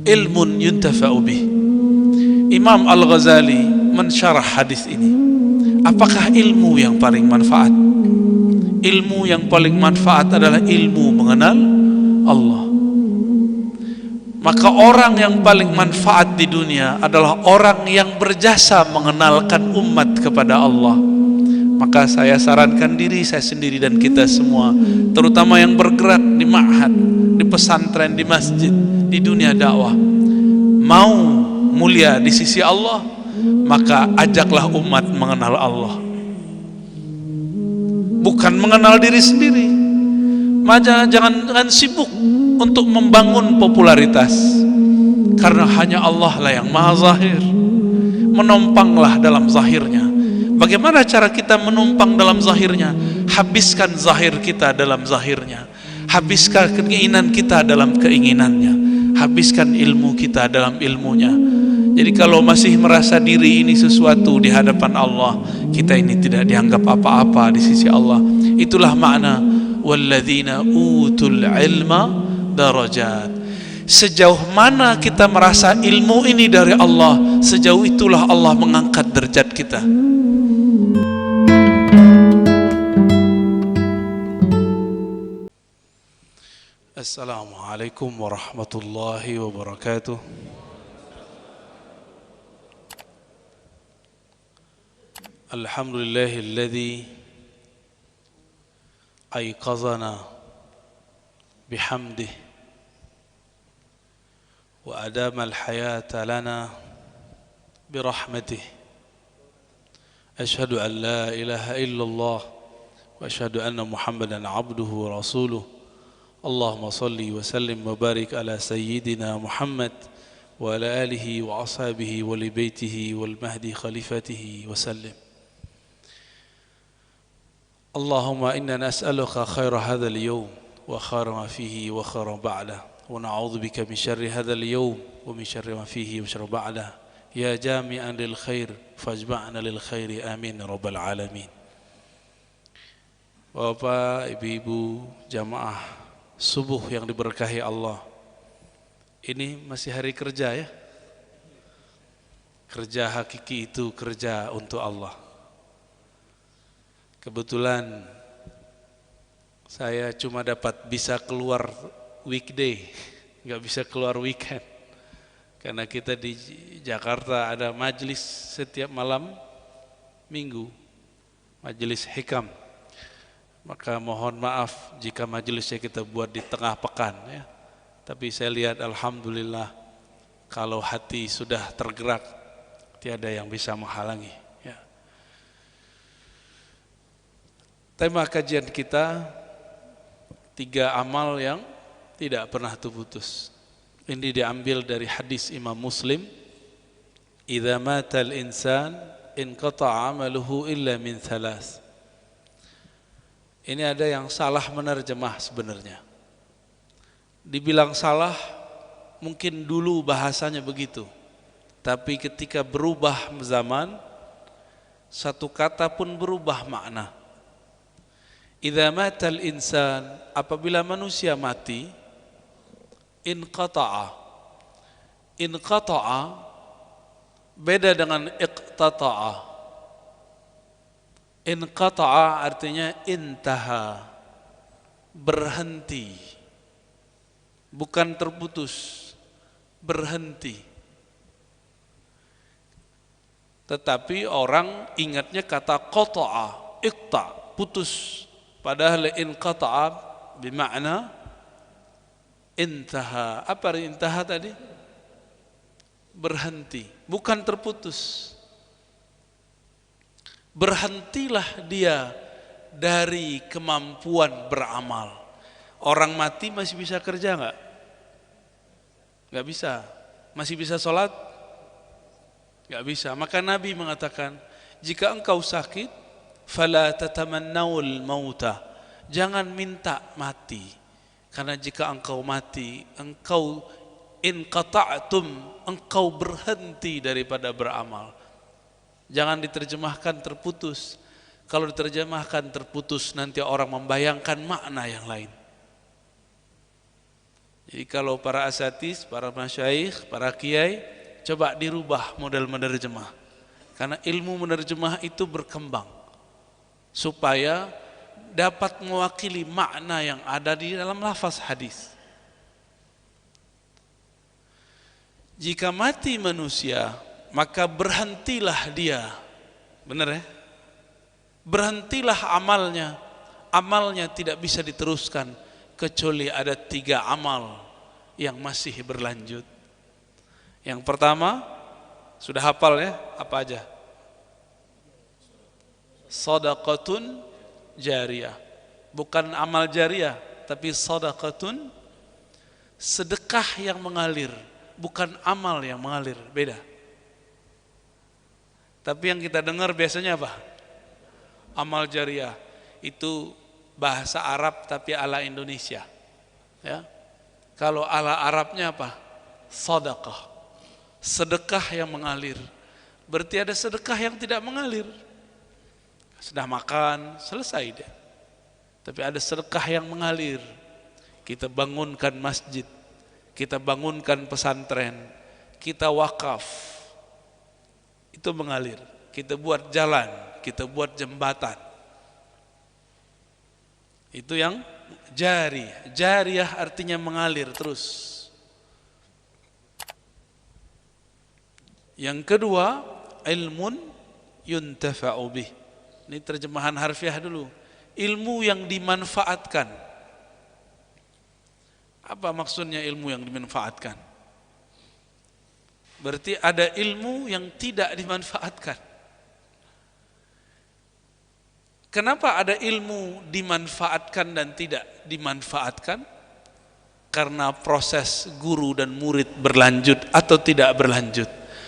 ilmun yuntafa'u bih. Imam Al-Ghazali mensyarah hadis ini. Apakah ilmu yang paling manfaat? Ilmu yang paling manfaat adalah ilmu mengenal Allah. Maka orang yang paling manfaat di dunia adalah orang yang berjasa mengenalkan umat kepada Allah. Maka saya sarankan diri saya sendiri dan kita semua, terutama yang bergerak di ma'had, di pesantren, di masjid, di dunia dakwah, mau mulia di sisi Allah, maka ajaklah umat mengenal Allah, bukan mengenal diri sendiri. Jangan sibuk untuk membangun popularitas, karena hanya Allah lah yang maha zahir. Menumpanglah dalam zahirnya. Bagaimana cara kita menumpang dalam zahirnya? Habiskan zahir kita dalam zahirnya, habiskan keinginan kita dalam keinginannya, habiskan ilmu kita dalam ilmunya. Jadi kalau masih merasa diri ini sesuatu di hadapan Allah, kita ini tidak dianggap apa-apa di sisi Allah. Itulah makna walladzina utul ilma darajat. Sejauh mana kita merasa ilmu ini dari Allah, sejauh itulah Allah mengangkat derajat kita. Assalamualaikum warahmatullahi wabarakatuh. Alhamdulillahilladzi ayqazana bihamdih wa adama al-hayata lana birahmatih. Ashhadu an la ilaha illallah wa ashhadu anna Muhammadan abduhu wa rasuluh. Allahumma salli wa sallim wa barik ala sayyidina Muhammad wa ala alihi wa ashabihi wa li baitihi wal mahdi khalifatihi wa sallim. Allahumma inna nas'aluka khaira hadzal yawm wa khaira ma fihi wa khaira ba'dah, wa na'udzu bika min syarri hadzal yawm wa min syarri ma fihi wa syarri ba'dah. Ya jami'an lil khair fajma'na lil khairi amin rabbal alamin. Bapak, ibu-ibu, jamaah subuh yang diberkahi Allah. Ini masih hari kerja ya. Kerja hakiki itu kerja untuk Allah. Kebetulan saya cuma dapat bisa keluar weekday, nggak bisa keluar weekend. Karena kita di Jakarta ada majelis setiap malam minggu, majelis hikam. Maka mohon maaf jika majelisnya kita buat di tengah pekan ya. Tapi saya lihat alhamdulillah kalau hati sudah tergerak tiada yang bisa menghalangi ya. Tema kajian kita 3 amal yang tidak pernah terputus. Ini diambil dari hadis Imam Muslim. Idza matal insan inqata'a amaluhu illa min thalath. Ini ada yang salah menerjemah sebenarnya. Dibilang salah, mungkin dulu bahasanya begitu. Tapi ketika berubah zaman, satu kata pun berubah makna. Idza matal insan, apabila manusia mati, inqata'a. Inqata'a beda dengan iqtata'a. Inqata'a artinya intaha, berhenti, bukan terputus, berhenti. Tetapi orang ingatnya kata qata'a, iqta, putus. Padahal inqata'a bermakna intaha. Apa arti intaha tadi? Berhenti, bukan terputus. Berhentilah dia dari kemampuan beramal. Orang mati masih bisa kerja enggak? Enggak bisa. Masih bisa sholat? Enggak bisa. Maka Nabi mengatakan, jika engkau sakit, fala tatamannaul mauta. Jangan minta mati. Karena jika engkau mati, engkau inqata'tum, engkau berhenti daripada beramal. Jangan diterjemahkan terputus. Kalau diterjemahkan terputus, nanti orang membayangkan makna yang lain. Jadi kalau para asatiz, para masyayikh, para kiai, coba dirubah model menerjemah. Karena ilmu menerjemah itu berkembang supaya dapat mewakili makna yang ada di dalam lafaz hadis. Jika mati manusia, maka berhentilah dia. Benar ya? Berhentilah amalnya. Amalnya tidak bisa diteruskan kecuali ada 3 amal yang masih berlanjut. Yang pertama, sudah hafal ya, apa aja? Shadaqatun jariyah. Bukan amal jariyah, tapi shadaqatun, sedekah yang mengalir, bukan amal yang mengalir, beda. Tapi yang kita dengar biasanya apa? Amal jariyah itu bahasa Arab tapi ala Indonesia. Ya. Kalau ala Arabnya apa? Shadaqah. Sedekah yang mengalir. Berarti ada sedekah yang tidak mengalir. Sudah makan, selesai deh. Tapi ada sedekah yang mengalir. Kita bangunkan masjid, kita bangunkan pesantren, kita wakaf. Itu mengalir. Kita buat jalan, kita buat jembatan. Itu yang jariyah. Jariyah artinya mengalir terus. Yang kedua, ilmun yuntafa'u bih. Ini terjemahan harfiah dulu. Ilmu yang dimanfaatkan. Apa maksudnya ilmu yang dimanfaatkan? Berarti ada ilmu yang tidak dimanfaatkan. Kenapa ada ilmu dimanfaatkan dan tidak dimanfaatkan? Karena proses guru dan murid berlanjut atau tidak berlanjut.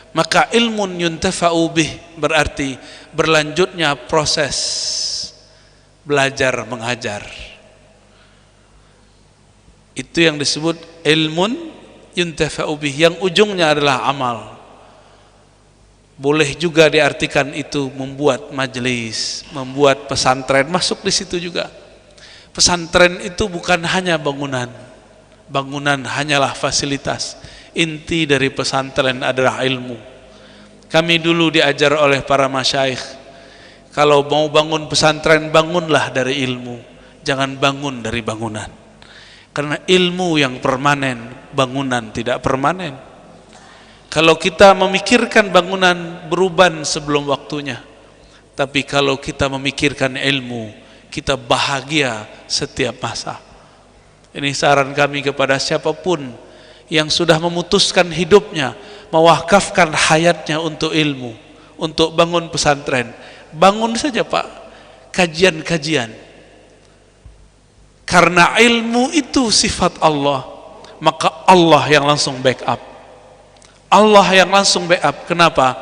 Maka ilmun yuntafa'u bih berarti berlanjutnya proses belajar mengajar. Itu yang disebut ilmun yuntafa'u bih, yang ujungnya adalah amal. Boleh juga diartikan itu membuat majelis, membuat pesantren, masuk di situ juga. Pesantren itu bukan hanya bangunan. Bangunan hanyalah fasilitas. Inti dari pesantren adalah ilmu. Kami dulu diajar oleh para masyayikh, kalau mau bangun pesantren, bangunlah dari ilmu. Jangan bangun dari bangunan. Karena ilmu yang permanen, bangunan tidak permanen. Kalau kita memikirkan bangunan, beruban sebelum waktunya. Tapi kalau kita memikirkan ilmu, kita bahagia setiap masa. Ini saran kami kepada siapapun yang sudah memutuskan hidupnya, mewakafkan hayatnya untuk ilmu, untuk bangun pesantren. Bangun saja Pak, kajian-kajian. Karena ilmu itu sifat Allah, maka Allah yang langsung backup. Allah yang langsung backup. Kenapa?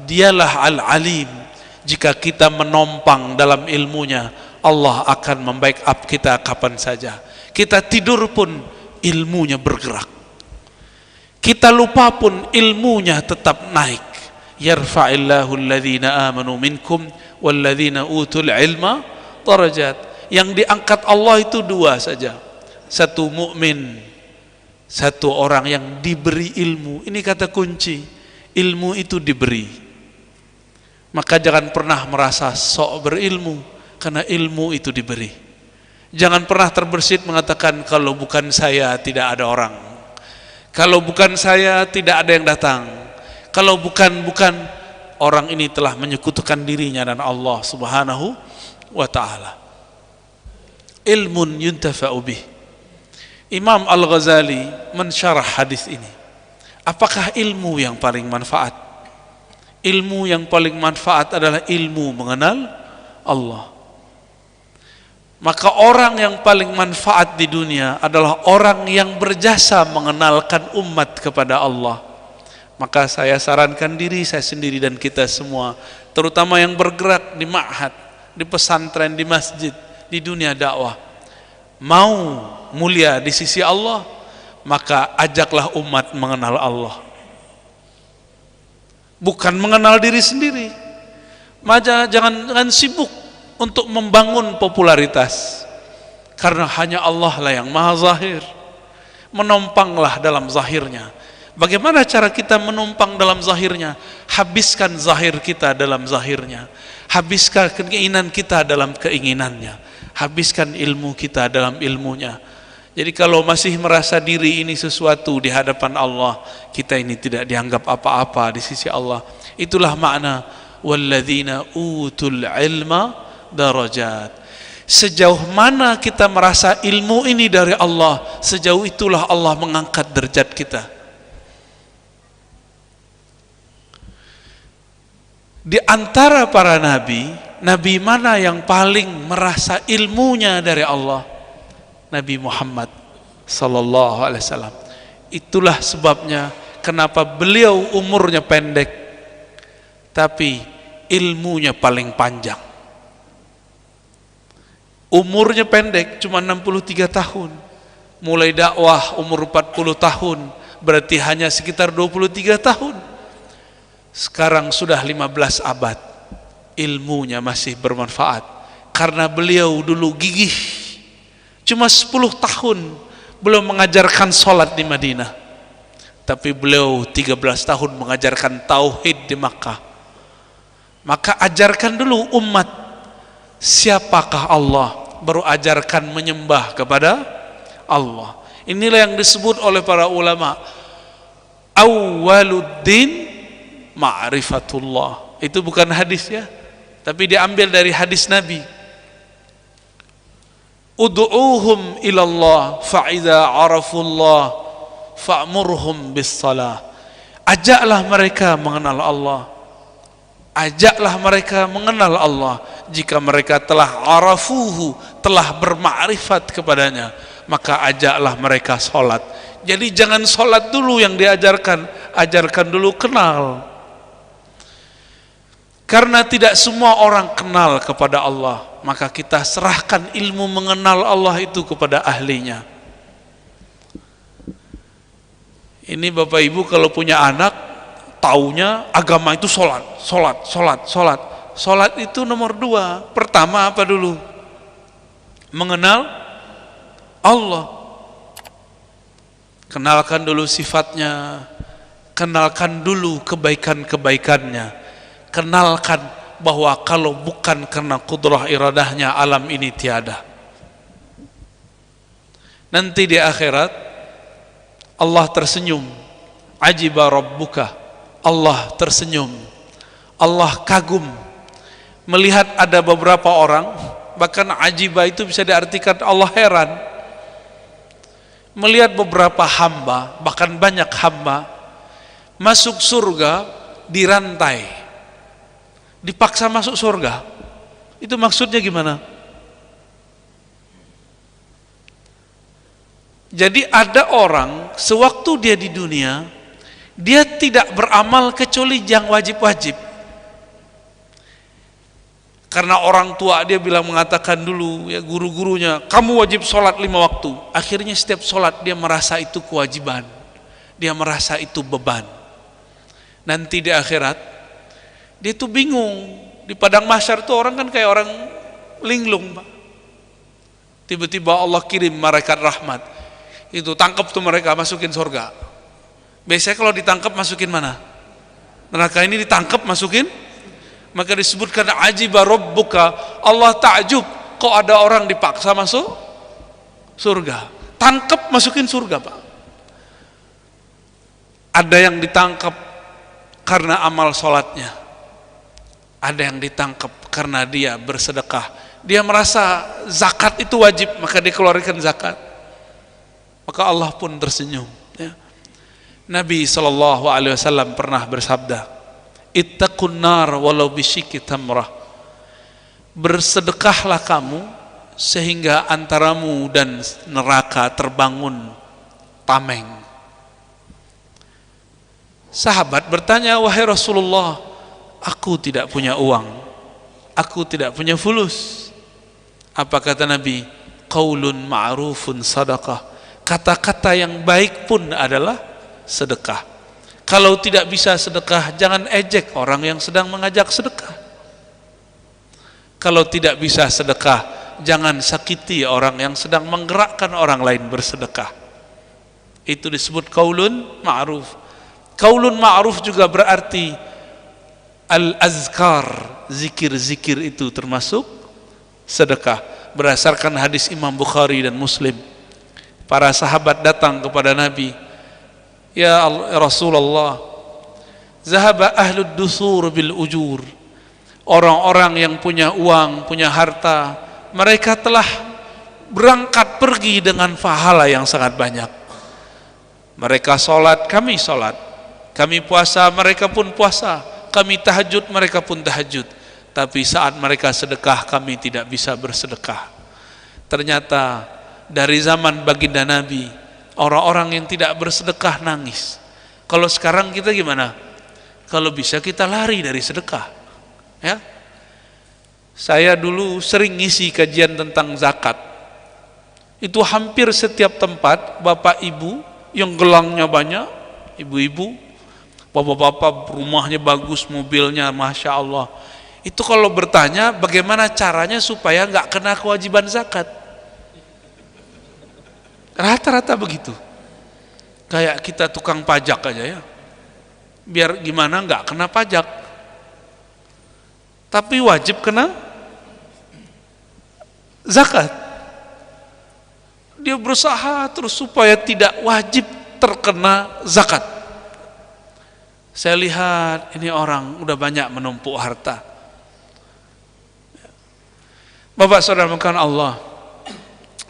Dialah Al-Alim. Jika kita menompang dalam ilmunya, Allah akan membackup kita kapan saja. Kita tidur pun ilmunya bergerak. Kita lupa pun ilmunya tetap naik. Yarfa'illahu alladhina amanu minkum walladhina utul ilma darajat. Yang diangkat Allah itu 2 saja. Satu mukmin, satu orang yang diberi ilmu. Ini kata kunci. Ilmu itu diberi. Maka jangan pernah merasa sok berilmu, karena ilmu itu diberi. Jangan pernah terbersit mengatakan kalau bukan saya tidak ada orang. Kalau bukan saya tidak ada yang datang. Kalau bukan orang ini telah menyekutukan dirinya dan Allah Subhanahu wa taala. Ilmun yuntafa'u bih. Imam Al-Ghazali mensyarah hadis ini. Apakah ilmu yang paling manfaat? Ilmu yang paling manfaat adalah ilmu mengenal Allah. Maka orang yang paling manfaat di dunia adalah orang yang berjasa mengenalkan umat kepada Allah. Maka saya sarankan diri saya sendiri dan kita semua, terutama yang bergerak di ma'had, di pesantren, di masjid, di dunia dakwah, mau mulia di sisi Allah, maka ajaklah umat mengenal Allah. Bukan mengenal diri sendiri. Jangan sibuk untuk membangun popularitas. Karena hanya Allah lah yang maha zahir. Menumpanglah dalam zahirnya. Bagaimana cara kita menumpang dalam zahirnya? Habiskan zahir kita dalam zahirnya. Habiskan keinginan kita dalam keinginannya. Habiskan ilmu kita dalam ilmunya. Jadi kalau masih merasa diri ini sesuatu di hadapan Allah, kita ini tidak dianggap apa-apa di sisi Allah. Itulah makna walladzina utul ilma darajat. Sejauh mana kita merasa ilmu ini dari Allah, sejauh itulah Allah mengangkat derajat kita. Di antara para nabi, nabi mana yang paling merasa ilmunya dari Allah? Nabi Muhammad sallallahu alaihi wasallam. Itulah sebabnya kenapa beliau umurnya pendek tapi ilmunya paling panjang. Umurnya pendek cuma 63 tahun. Mulai dakwah umur 40 tahun, berarti hanya sekitar 23 tahun. Sekarang sudah 15 abad. Ilmunya masih bermanfaat karena beliau dulu gigih. Cuma 10 tahun belum mengajarkan sholat di Madinah, tapi beliau 13 tahun mengajarkan tauhid di Makkah. Maka ajarkan dulu umat siapakah Allah, baru ajarkan menyembah kepada Allah. Inilah yang disebut oleh para ulama awwaluddin ma'rifatullah. Itu bukan hadis ya, tapi diambil dari hadis Nabi. Ud'uuhum ilallah fa'idha arafullah fa'murhum bis-salah. Ajaklah mereka mengenal Allah. Ajaklah mereka mengenal Allah. Jika mereka telah arafuhu, telah bermakrifat kepadanya, maka ajaklah mereka sholat. Jadi jangan sholat dulu yang diajarkan, ajarkan dulu kenal. Karena tidak semua orang kenal kepada Allah, maka kita serahkan ilmu mengenal Allah itu kepada ahlinya. Ini Bapak Ibu kalau punya anak, taunya agama itu sholat. Sholat itu nomor 2. Pertama apa dulu? Mengenal Allah. Kenalkan dulu sifatnya, kenalkan dulu kebaikan-kebaikannya. Kenalkan bahwa kalau bukan karena kudrah iradahnya, alam ini tiada. Nanti di akhirat Allah tersenyum. Ajiba rabbuka, Allah tersenyum. Allah kagum melihat ada beberapa orang, bahkan ajiba itu bisa diartikan Allah heran, melihat beberapa hamba, bahkan banyak hamba masuk surga dirantai, dipaksa masuk surga. Itu maksudnya gimana? Jadi ada orang sewaktu dia di dunia, dia tidak beramal kecuali yang wajib-wajib. Karena orang tua dia bilang, mengatakan dulu ya, guru-gurunya, kamu wajib sholat 5 waktu. Akhirnya setiap sholat dia merasa itu kewajiban, dia merasa itu beban. Nanti di akhirat dia tuh bingung. Di padang mahsyar tuh orang kan kayak orang linglung, Pak. Tiba-tiba Allah kirim malaikat rahmat, itu tangkap tuh mereka, masukin surga. Biasanya kalau ditangkap masukin mana? Neraka. Ini ditangkap masukin, maka disebutkan ajiba rabbuka, Allah takjub kok ada orang dipaksa masuk surga. Tangkap masukin surga, Pak. Ada yang ditangkap karena amal sholatnya, ada yang ditangkap karena dia bersedekah. Dia merasa zakat itu wajib, maka dia keluarkan zakat, maka Allah pun tersenyum ya. Nabi SAW pernah bersabda, ittaqun nar walau bisyikki tamrah. Bersedekahlah kamu sehingga antaramu dan neraka terbangun tameng. Sahabat bertanya, wahai Rasulullah, aku tidak punya uang, aku tidak punya fulus. Apa kata Nabi? Qaulun ma'rufun sadaqah. Kata-kata yang baik pun adalah sedekah. Kalau tidak bisa sedekah, jangan ejek orang yang sedang mengajak sedekah. Kalau tidak bisa sedekah, jangan sakiti orang yang sedang menggerakkan orang lain bersedekah. Itu disebut qaulun ma'ruf. Qaulun ma'ruf juga berarti al-azkar, zikir-zikir itu termasuk sedekah. Berdasarkan hadis Imam Bukhari dan Muslim, para sahabat datang kepada Nabi, ya Rasulullah, zahaba ahlud dusur bil ujur. Orang-orang yang punya uang, punya harta, mereka telah berangkat pergi dengan pahala yang sangat banyak. Mereka sholat, kami sholat. Kami puasa, mereka pun puasa. Kami tahajud, mereka pun tahajud. Tapi saat mereka sedekah, kami tidak bisa bersedekah. Ternyata dari zaman baginda Nabi, orang-orang yang tidak bersedekah nangis. Kalau sekarang kita gimana? Kalau bisa kita lari dari sedekah. Ya, saya dulu sering ngisi kajian tentang zakat. Itu hampir setiap tempat bapak ibu yang gelangnya banyak, ibu-ibu, bapak-bapak rumahnya bagus, mobilnya masya Allah. Itu kalau bertanya bagaimana caranya supaya nggak kena kewajiban zakat, rata-rata begitu. Kayak kita tukang pajak aja ya, biar gimana nggak kena pajak. Tapi wajib kena zakat. Dia berusaha terus supaya tidak wajib terkena zakat. Saya lihat ini orang udah banyak menumpuk harta. Bapak saudara sekalian Allah,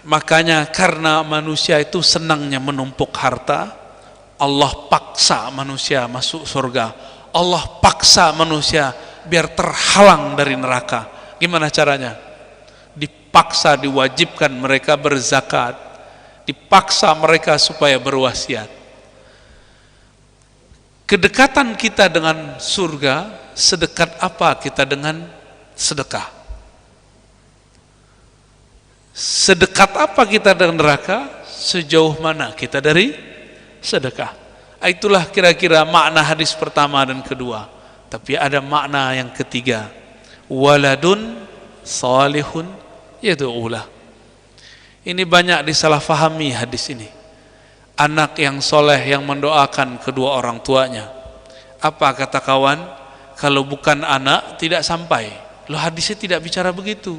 makanya karena manusia itu senangnya menumpuk harta, Allah paksa manusia masuk surga. Allah paksa manusia biar terhalang dari neraka. Gimana caranya? Dipaksa, diwajibkan mereka berzakat, dipaksa mereka supaya berwasiat. Kedekatan kita dengan surga sedekat apa kita dengan sedekah? Sedekat apa kita dengan neraka? Sejauh mana kita dari sedekah? Itulah kira-kira makna hadis pertama dan kedua. Tapi ada makna yang ketiga, waladun salihun yad'ulah. Ini banyak disalahfahami hadis ini. Anak yang soleh yang mendoakan kedua orang tuanya. Apa kata kawan? Kalau bukan anak tidak sampai. Loh, hadisnya tidak bicara begitu.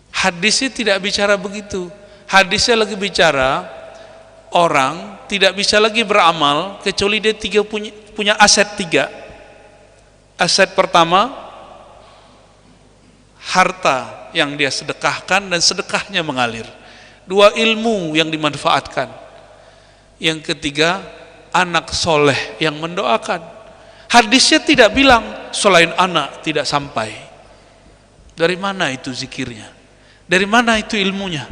Hadisnya tidak bicara begitu. Hadisnya lagi bicara orang tidak bisa lagi beramal kecuali dia punya aset tiga. Aset pertama, harta yang dia sedekahkan dan sedekahnya mengalir. Dua, ilmu yang dimanfaatkan. Yang ketiga, anak soleh yang mendoakan. Hadisnya tidak bilang selain anak tidak sampai. Dari mana itu zikirnya? Dari mana itu ilmunya?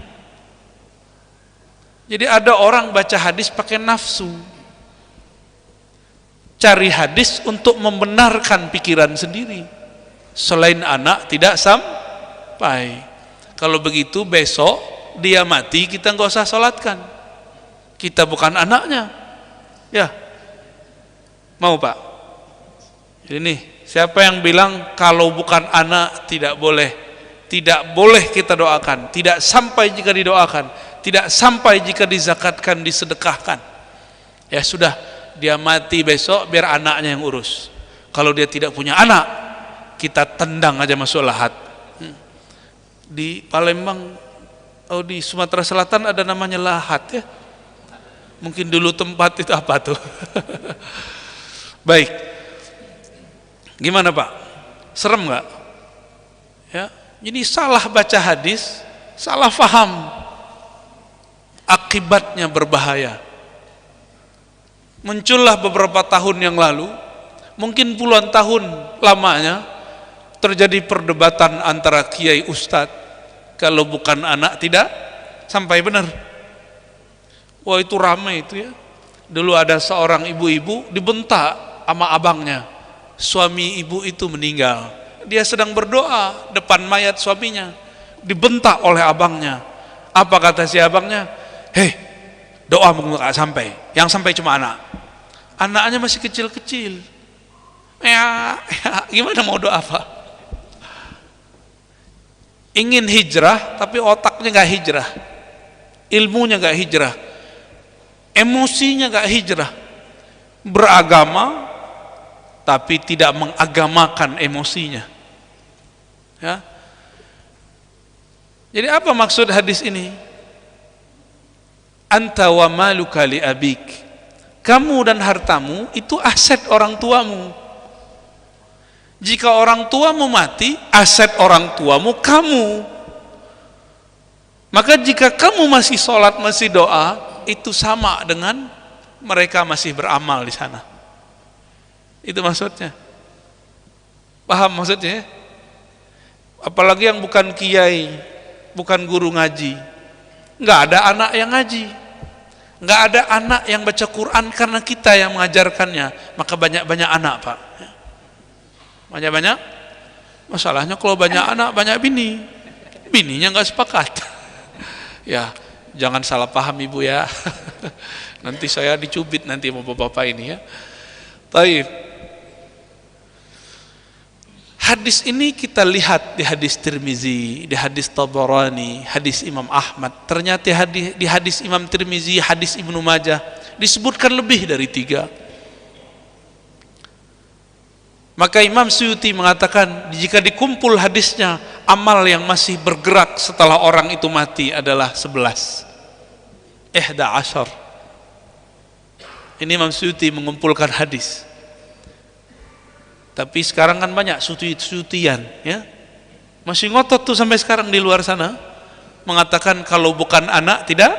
Jadi ada orang baca hadis pakai nafsu, cari hadis untuk membenarkan pikiran sendiri. Selain anak tidak sampai. Kalau begitu besok dia mati kita nggak usah sholatkan. Kita bukan anaknya. Ya, mau Pak? Ini siapa yang bilang kalau bukan anak tidak boleh? Tidak boleh kita doakan. Tidak sampai jika didoakan. Tidak sampai jika dizakatkan, disedekahkan. Ya sudah, dia mati besok biar anaknya yang urus. Kalau dia tidak punya anak, kita tendang aja masuk lahat. Di Palembang, di Sumatera Selatan ada namanya lahat ya. Mungkin dulu tempat itu apa tuh? Baik. Gimana Pak? Serem nggak? Ya, ini salah baca hadis, salah faham. Akibatnya berbahaya. Muncullah beberapa tahun yang lalu, mungkin puluhan tahun lamanya, terjadi perdebatan antara kiai ustadz. Kalau bukan anak tidak sampai, benar. Wah, itu ramai itu ya. Dulu ada seorang ibu-ibu dibentak sama abangnya. Suami ibu itu meninggal. Dia sedang berdoa depan mayat suaminya, dibentak oleh abangnya. Apa kata si abangnya? Hei, doa mungkin gak sampai, yang sampai cuma anak. Anaknya masih kecil-kecil. Ya, gimana mau doa apa? Ingin hijrah tapi otaknya gak hijrah. ilmunya gak hijrah, emosinya gak hijrah. Beragama tapi tidak mengagamakan emosinya. Ya. Jadi apa maksud hadis ini? Anta wa maluka li abik. Kamu dan hartamu itu aset orang tuamu. Jika orang tuamu mati, aset orang tuamu kamu. Maka jika kamu masih sholat, masih doa, itu sama dengan mereka masih beramal di sana. Itu maksudnya. Paham maksudnya? Apalagi yang bukan kiai, bukan guru ngaji. Nggak ada anak yang ngaji, nggak ada anak yang baca Quran karena kita yang mengajarkannya. Maka banyak-banyak anak, Pak. Banyak-banyak. Masalahnya kalau banyak anak, banyak bini. Bininya nggak sepakat. Ya, jangan salah paham Ibu ya. Nanti saya dicubit nanti sama bapak-bapak ini ya. Baik. Hadis ini kita lihat di hadis Tirmizi, di hadis Tabarani, hadis Imam Ahmad. Ternyata di hadis Imam Tirmizi, hadis Ibnu Majah disebutkan lebih dari 3. Maka Imam Suyuti mengatakan jika dikumpul hadisnya, amal yang masih bergerak setelah orang itu mati adalah 11. 11. Ini Imam Suyuti mengumpulkan hadis. Tapi sekarang kan banyak suyutian ya. Masih ngotot tuh sampai sekarang di luar sana mengatakan kalau bukan anak tidak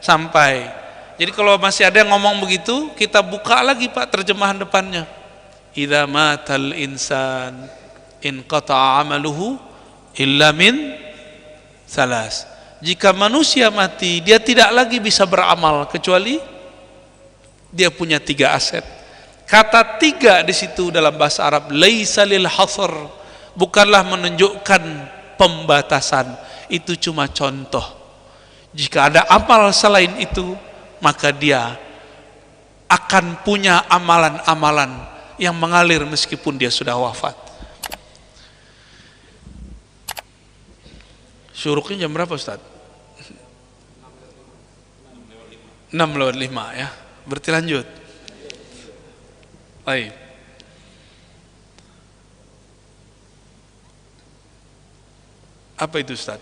sampai. Jadi kalau masih ada yang ngomong begitu, kita buka lagi Pak terjemahan depannya. Idza matal insan inqata'a 'amaluhu illa min salas. Jika manusia mati, dia tidak lagi bisa beramal kecuali dia punya 3 aset. Kata 3 di situ dalam bahasa Arab laisa lil hasr, bukanlah menunjukkan pembatasan, itu cuma contoh. Jika ada amal selain itu, maka dia akan punya amalan-amalan yang mengalir meskipun dia sudah wafat. Syuruknya jam berapa Ustaz? 6:05 ya. Berarti lanjut. Baik. Apa itu Ustaz?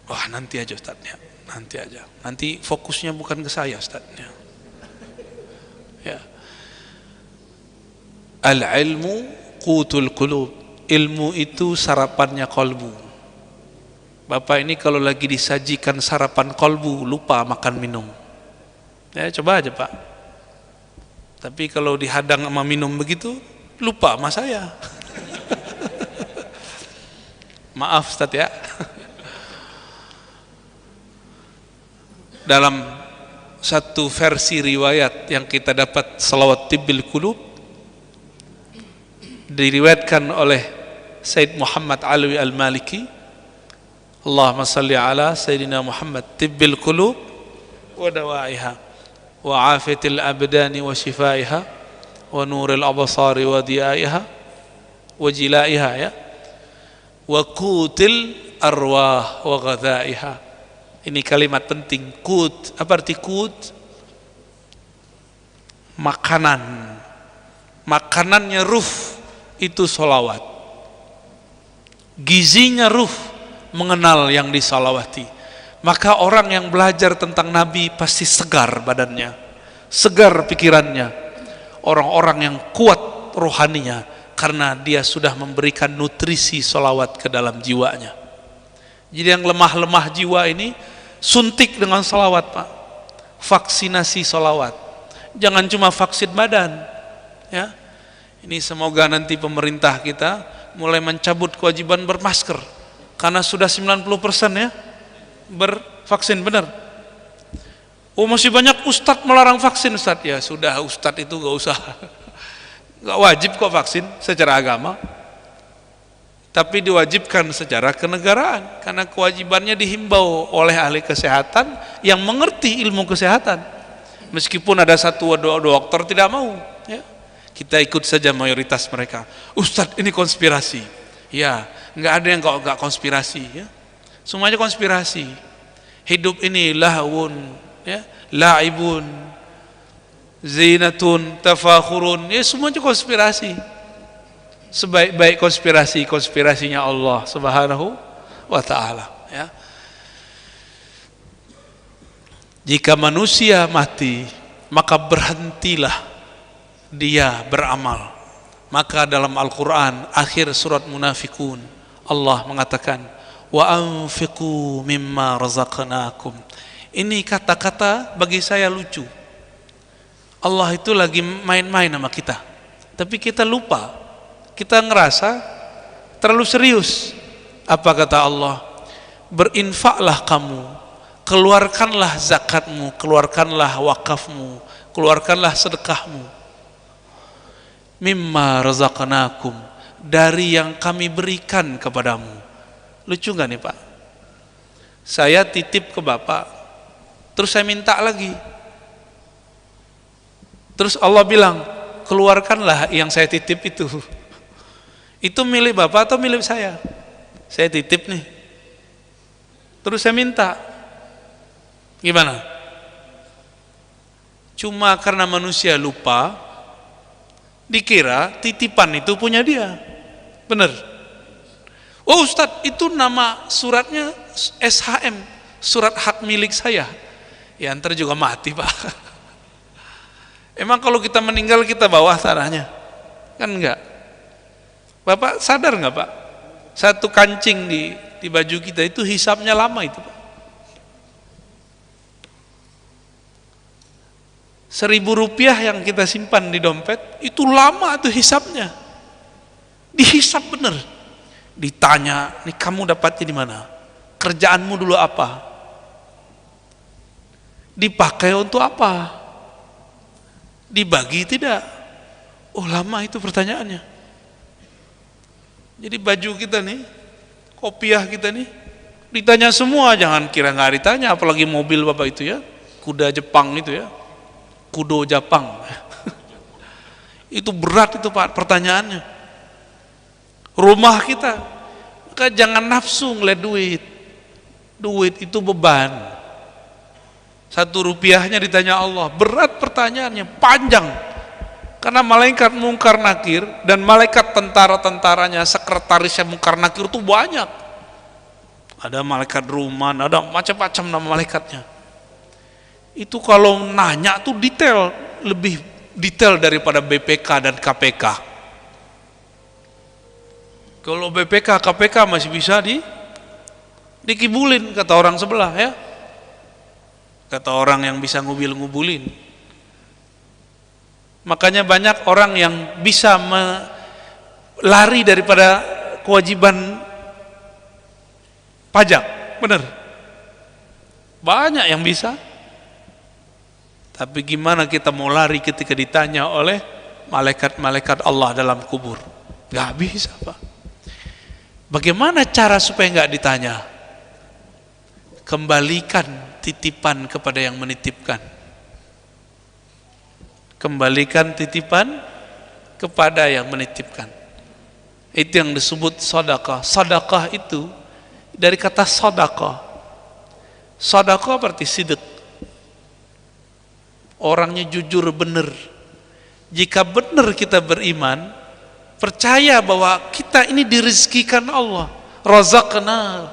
Wah, nanti aja Ustaznya. Nanti aja. Nanti fokusnya bukan ke saya Ustaznya. Ya. Al-ilmu qutul qulub. Ilmu itu sarapannya kolbu. Bapak ini kalau lagi disajikan sarapan kolbu, lupa makan minum. Ya, coba aja Pak. Tapi kalau dihadang sama minum begitu, lupa sama saya. Maaf Ustaz ya. Dalam satu versi riwayat yang kita dapat Salawat Tibbil Qulub, diriwayatkan oleh Sayyid Muhammad Alwi Al-Maliki, Allahumma salli ala Sayyidina Muhammad Tibbil Qulub wa dawaiha wa afiyatil abdani wa shifaiha wa nuril absari wa diyaiha wa jilaiha ya wa qutil arwah wa ghadaiha. Ini kalimat penting. Qut, apa arti qut? Makanan. Makanannya ruh itu sholawat. Gizinya ruh mengenal yang disalawati. Maka orang yang belajar tentang Nabi pasti segar badannya, segar pikirannya. Orang-orang yang kuat rohaninya karena dia sudah memberikan nutrisi sholawat ke dalam jiwanya. Jadi yang lemah-lemah jiwa ini suntik dengan sholawat Pak. Vaksinasi sholawat. Jangan cuma vaksin badan ya. Ini semoga nanti pemerintah kita mulai mencabut kewajiban bermasker karena sudah 90% ya bervaksin, benar. Oh masih banyak ustadz melarang vaksin Ustadz. Ya sudah, ustadz itu gak usah, gak wajib kok vaksin secara agama, tapi diwajibkan secara kenegaraan karena kewajibannya dihimbau oleh ahli kesehatan yang mengerti ilmu kesehatan. Meskipun ada 1 atau 2 dokter tidak mau ya, kita ikut saja mayoritas mereka. Ustadz ini konspirasi. Ya, nggak ada yang nggak konspirasi ya. Semuanya konspirasi. Hidup ini lahwun, ya, la'ibun, zinatun, tafakhurun, ya semuanya konspirasi. Sebaik-baik konspirasinya Allah Subhanahu wa ta'ala, ya. Jika manusia mati, maka berhentilah dia beramal. Maka dalam Al-Quran akhir surat Munafikun Allah mengatakan, wa anfiqu mimma razaqnakum. Ini kata-kata bagi saya lucu. Allah itu lagi main-main sama kita, tapi kita lupa. Kita ngerasa terlalu serius. Apa kata Allah? Berinfaklah kamu, keluarkanlah zakatmu, keluarkanlah wakafmu, keluarkanlah sedekahmu. Mimma razaqnakum, dari yang kami berikan kepadamu. Lucu gak nih Pak? Saya titip ke Bapak, terus saya minta lagi. Terus Allah bilang, keluarkanlah yang saya titip itu. Itu milik Bapak atau milik saya? Saya titip nih, terus saya minta. Gimana? Cuma karena manusia lupa, dikira titipan itu punya dia. Bener? Oh Ustadz, itu nama suratnya SHM, surat hak milik saya. Ya ntar juga mati Pak. Emang kalau kita meninggal kita bawa tanahnya? Kan enggak. Bapak sadar nggak Pak? Satu kancing di baju kita itu hisapnya lama itu Pak. 1.000 rupiah yang kita simpan di dompet itu lama tuh hisapnya. Dihisap bener. Ditanya, nih kamu dapatnya di mana? Kerjaanmu dulu apa? Dipakai untuk apa? Dibagi tidak? Oh lama itu pertanyaannya. Jadi baju kita nih, kopiah kita nih, ditanya semua, jangan kira nggak ditanya, apalagi mobil Bapak itu ya, kuda Jepang itu ya, kudo Jepang. Itu berat itu Pak pertanyaannya. Rumah kita, maka jangan nafsu ngeliat duit. Duit itu beban. 1 rupiahnya ditanya Allah, berat pertanyaannya, panjang. Karena malaikat Mungkar Nakir dan malaikat tentara-tentaranya, sekretarisnya Mungkar Nakir itu banyak. Ada malaikat Ruman, ada macam-macam nama malaikatnya. Itu kalau nanya tuh detail, lebih detail daripada BPK dan KPK. Kalau BPK, KPK masih bisa dikibulin kata orang sebelah ya. Kata orang yang bisa ngubil-ngubulin. Makanya banyak orang yang bisa lari daripada kewajiban pajak, benar. Banyak yang bisa. Tapi gimana kita mau lari ketika ditanya oleh malaikat-malaikat Allah dalam kubur? Gak bisa Pak. Bagaimana cara supaya gak ditanya? Kembalikan titipan kepada yang menitipkan. Kembalikan titipan kepada yang menitipkan. Itu yang disebut sedekah. Sedekah itu dari kata sedekah. Sedekah berarti sidq. Orangnya jujur benar. Jika benar kita beriman, percaya bahwa kita ini direzekikan Allah. Razaqna,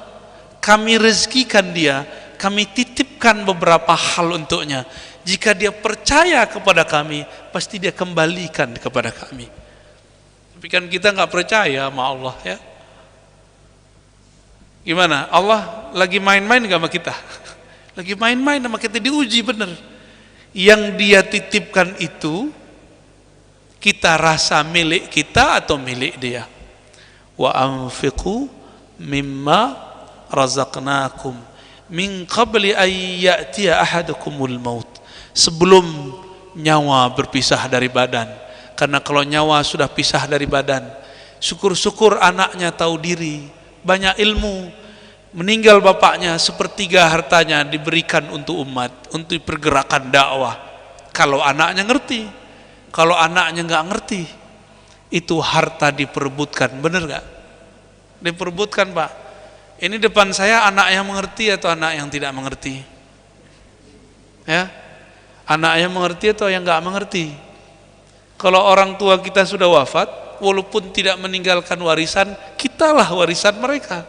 kami rezekikan dia, kami titipkan beberapa hal untuknya. Jika dia percaya kepada kami, pasti dia kembalikan kepada kami. Tapi kan kita nggak percaya sama Allah ya. Gimana? Allah lagi main-main nggak sama kita? Lagi main-main sama kita, diuji bener. Yang dia titipkan itu kita rasa milik kita atau milik dia. Wa anfiqu mimma razaqnakum min qabli an ya'tiya ahadakumul maut. Sebelum nyawa berpisah dari badan. Karena kalau nyawa sudah pisah dari badan, syukur-syukur anaknya tahu diri, banyak ilmu, meninggal bapaknya, 1/3 hartanya diberikan untuk umat, untuk pergerakan dakwah. Kalau anaknya ngerti. Kalau anaknya nggak ngerti, itu harta diperebutkan. Bener nggak? Diperebutkan Pak. Ini depan saya anak yang mengerti atau anak yang tidak mengerti? Ya, anak yang mengerti atau yang nggak mengerti? Kalau orang tua kita sudah wafat, walaupun tidak meninggalkan warisan, kitalah warisan mereka.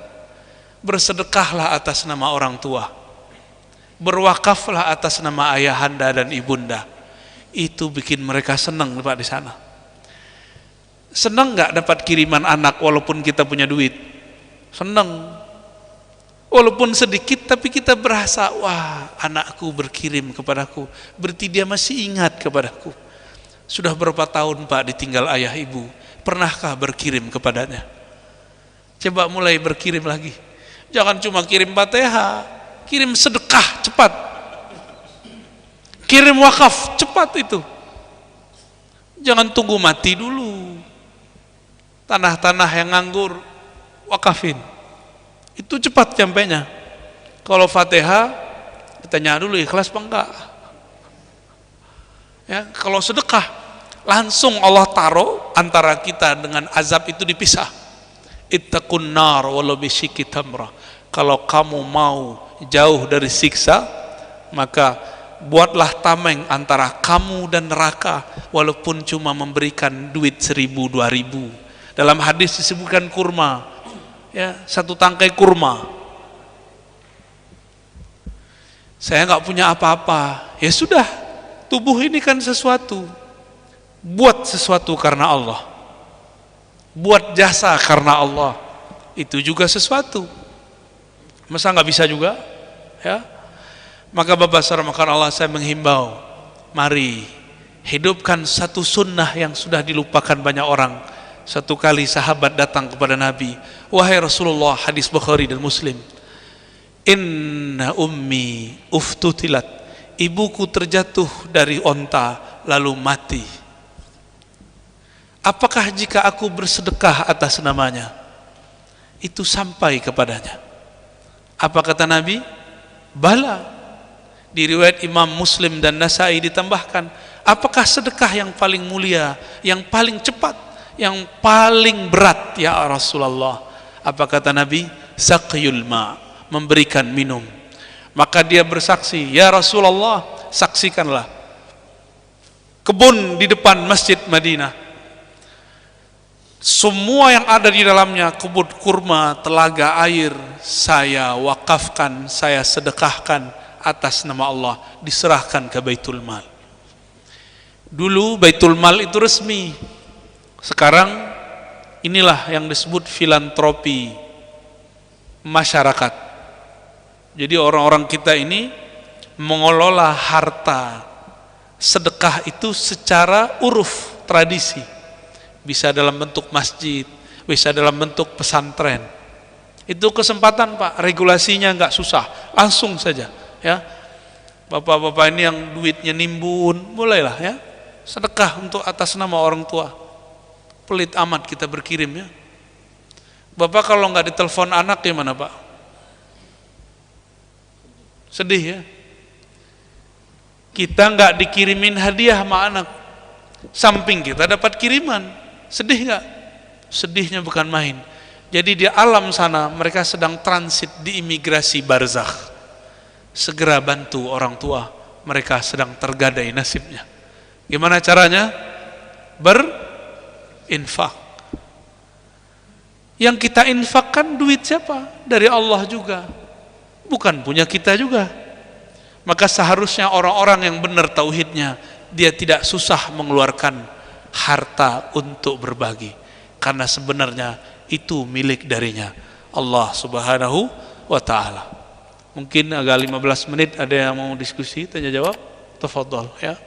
Bersedekahlah atas nama orang tua, berwakaflah atas nama ayahanda dan ibunda. Itu bikin mereka senang Pak di sana. Senang nggak dapat kiriman anak walaupun kita punya duit? Senang. Walaupun sedikit, tapi kita berasa, wah, anakku berkirim kepadaku, berarti dia masih ingat kepadaku. Sudah berapa tahun Pak ditinggal ayah ibu, pernahkah berkirim kepadanya? Coba mulai berkirim lagi. Jangan cuma kirim Fatihah, kirim sedekah cepat, kirim wakaf cepat itu. Jangan tunggu mati dulu. Tanah-tanah yang nganggur, wakafin. Itu cepat nyampainya. Kalau Fatihah ditanya dulu ikhlas apa enggak. Ya, kalau sedekah langsung Allah taruh antara kita dengan azab itu dipisah. Ittaqun nar walau bisyikki tamrah. Kalau kamu mau jauh dari siksa, maka buatlah tameng antara kamu dan neraka, walaupun cuma memberikan duit 1.000, 2.000. Dalam hadis disebutkan kurma, ya, 1 tangkai kurma. Saya nggak punya apa-apa, ya sudah, tubuh ini kan sesuatu, buat sesuatu karena Allah, buat jasa karena Allah, itu juga sesuatu. Masa nggak bisa juga, ya? Maka Bapak Saramakan Allah, saya menghimbau, mari hidupkan satu sunnah yang sudah dilupakan banyak orang. Satu kali sahabat datang kepada Nabi, wahai Rasulullah, hadis Bukhari dan Muslim, inna ummi uftutilat, ibuku terjatuh dari onta lalu mati. Apakah jika aku bersedekah atas namanya, itu sampai kepadanya? Apa kata Nabi? Bala. Di riwayat Imam Muslim dan Nasai ditambahkan, apakah sedekah yang paling mulia, yang paling cepat, yang paling berat ya Rasulullah? Apa kata Nabi? Saqyul ma, memberikan minum. Maka dia bersaksi, ya Rasulullah, saksikanlah kebun di depan Masjid Madinah, semua yang ada di dalamnya, kebun kurma, telaga air, saya wakafkan, saya sedekahkan atas nama Allah, diserahkan ke Baitul Mal. Dulu Baitul Mal itu resmi. Sekarang inilah yang disebut filantropi masyarakat. Jadi orang-orang kita ini mengelola harta sedekah itu secara uruf, tradisi. Bisa dalam bentuk masjid, bisa dalam bentuk pesantren. Itu kesempatan Pak, regulasinya nggak susah, langsung saja. Ya, bapak-bapak ini yang duitnya nimbun, mulailah ya sedekah untuk atas nama orang tua. Pelit amat kita berkirim ya. Bapak kalau nggak ditelepon anak gimana Pak? Sedih ya. Kita nggak dikirimin hadiah sama anak, samping kita dapat kiriman, sedih nggak? Sedihnya bukan main. Jadi di alam sana mereka sedang transit di imigrasi barzakh. Segera bantu orang tua, mereka sedang tergadai nasibnya. Gimana caranya? Berinfak. Yang kita infakkan duit siapa? Dari Allah juga, bukan punya kita juga. Maka seharusnya orang-orang yang benar tauhidnya, dia tidak susah mengeluarkan harta untuk berbagi, karena sebenarnya itu milik darinya, Allah Subhanahu wa ta'ala. Mungkin agak 15 menit, ada yang mau diskusi, tanya jawab, tafadhol ya.